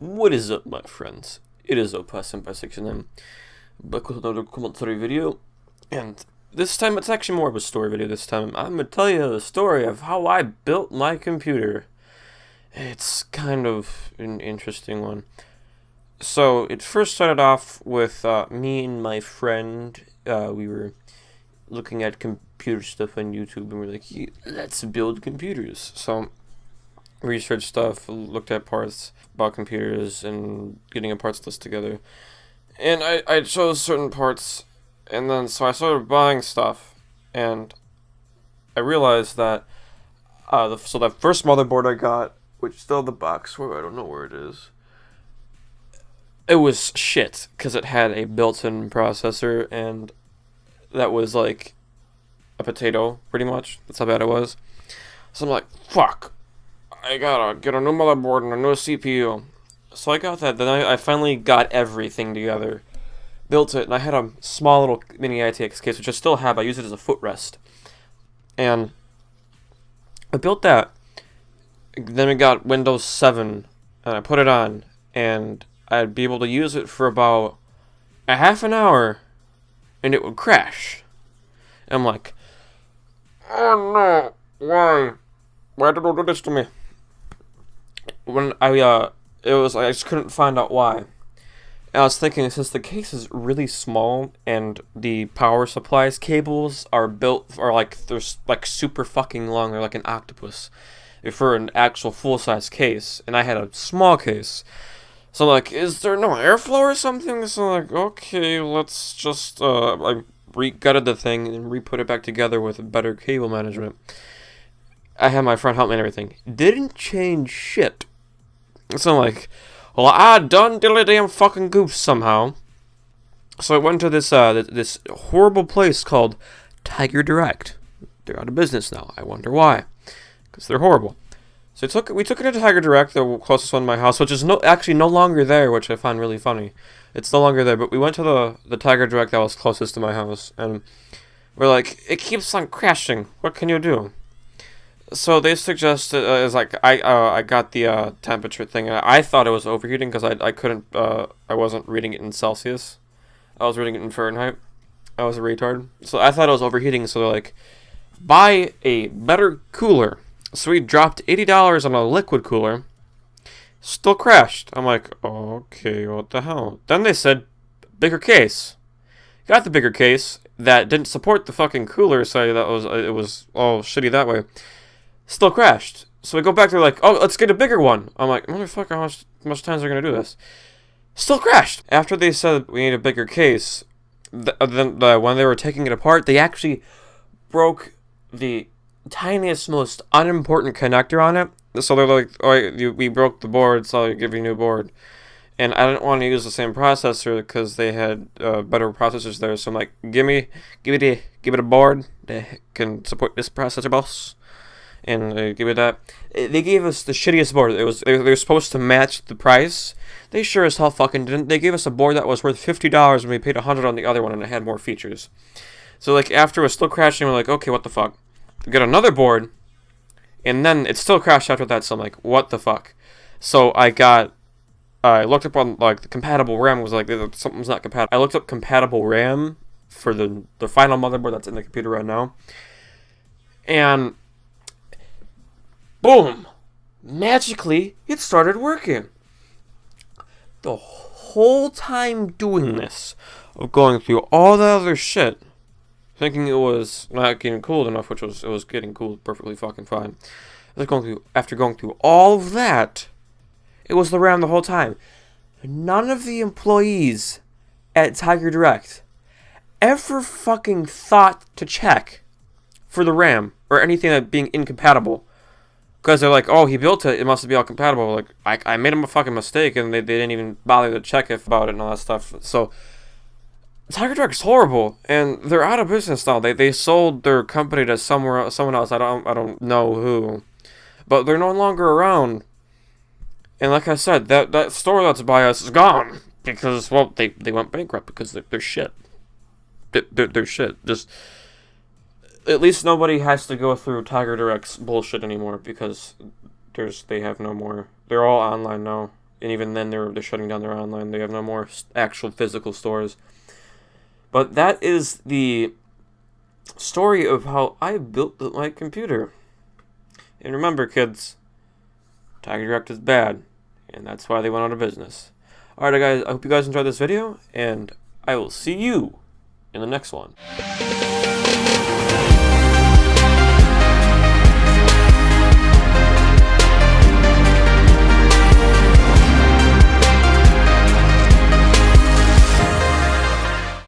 What is up, my friends? It is Opassin by 6 back with another commentary video, and this time it's actually more of a story video. This time I'm gonna tell you the story of how I built my computer. It's kind of an interesting one. So it first started off with me and my friend. We were looking at computer stuff on YouTube, and we are like, "Yeah, let's build computers." So researched stuff, looked at parts about computers, and getting a parts list together. And I chose certain parts, and then so I started buying stuff, and I realized that so that first motherboard I got, which is still in the box, where I don't know where it is, it was shit because it had a built-in processor, and that was like a potato, pretty much. That's how bad it was. So I'm like, fuck. I gotta get a new motherboard and a new CPU. So I got that. Then I finally got everything together. Built it, and I had a small little mini ITX case, which I still have. I use it as a footrest. And I built that. Then we got Windows 7, and I put it on. And I'd be able to use it for about a half an hour, and it would crash. And I'm like, oh no, why? Why did you do this to me? When it was like I just couldn't find out why. And I was thinking, since the case is really small and the power supplies cables are like they're like super fucking long, they're like an octopus for an actual full-size case, and I had a small case. So I'm like, is there no airflow or something? So I'm like, okay, let's just I gutted the thing and re-put it back together with better cable management. I had my friend help me and everything. Didn't change shit. So I'm like, well, I done dilly damn fucking goose somehow. So I went to this this horrible place called Tiger Direct. They're out of business now. I wonder why. Because they're horrible. So we took it to Tiger Direct, the closest one to my house, which is actually no longer there, which I find really funny. It's no longer there, but we went to the Tiger Direct that was closest to my house, and we're like, it keeps on crashing. What can you do? So they suggested is like I got the temperature thing, and I thought it was overheating because I couldn't I wasn't reading it in Celsius. I was reading it in Fahrenheit. I was a retard, so I thought it was overheating. So they're like, buy a better cooler. So we dropped $80 on a liquid cooler. Still crashed. I'm like, okay, what the hell? Then they said bigger case. Got the bigger case that didn't support the fucking cooler, so it was all shitty that way. Still crashed. So we go back there like, oh, let's get a bigger one. I'm like, motherfucker, how much times are we going to do this? Still crashed. After they said we need a bigger case, then when they were taking it apart, they actually broke the tiniest, most unimportant connector on it. So they're like, oh, we broke the board, so I'll give you a new board. And I didn't want to use the same processor because they had better processors there. So I'm like, give it a board that can support this processor, boss. And give it that. They gave us the shittiest board. They were supposed to match the price. They sure as hell fucking didn't. They gave us a board that was worth $50 and we paid $100 on the other one, and it had more features. So like after it was still crashing, we're like, okay, what the fuck? We got another board, and then it still crashed after that. So I'm like, what the fuck? So I looked up on like the compatible RAM, was like something's not compatible. I looked up compatible RAM for the final motherboard that's in the computer right now, and boom! Magically, it started working. The whole time doing this, of going through all the other shit, thinking it was not getting cooled enough, which it was getting cooled perfectly fucking fine. After going through all of that, it was the RAM the whole time. None of the employees at Tiger Direct ever fucking thought to check for the RAM or anything that being incompatible. Because they're like, oh, he built it, it must be all compatible. Like, I made him a fucking mistake, and they didn't even bother to check about it and all that stuff. So, Tiger Direct is horrible, and they're out of business now. They sold their company to someone else. I don't know who, but they're no longer around. And like I said, that store that's by us is gone because, well, they went bankrupt because they're shit. They're shit. Just. At least nobody has to go through Tiger Direct's bullshit anymore because they have no more. They're all online now, and even then they're shutting down their online. They have no more actual physical stores. But that is the story of how I built my computer. And remember, kids, Tiger Direct is bad, and that's why they went out of business. Alright guys, I hope you guys enjoyed this video, and I will see you in the next one.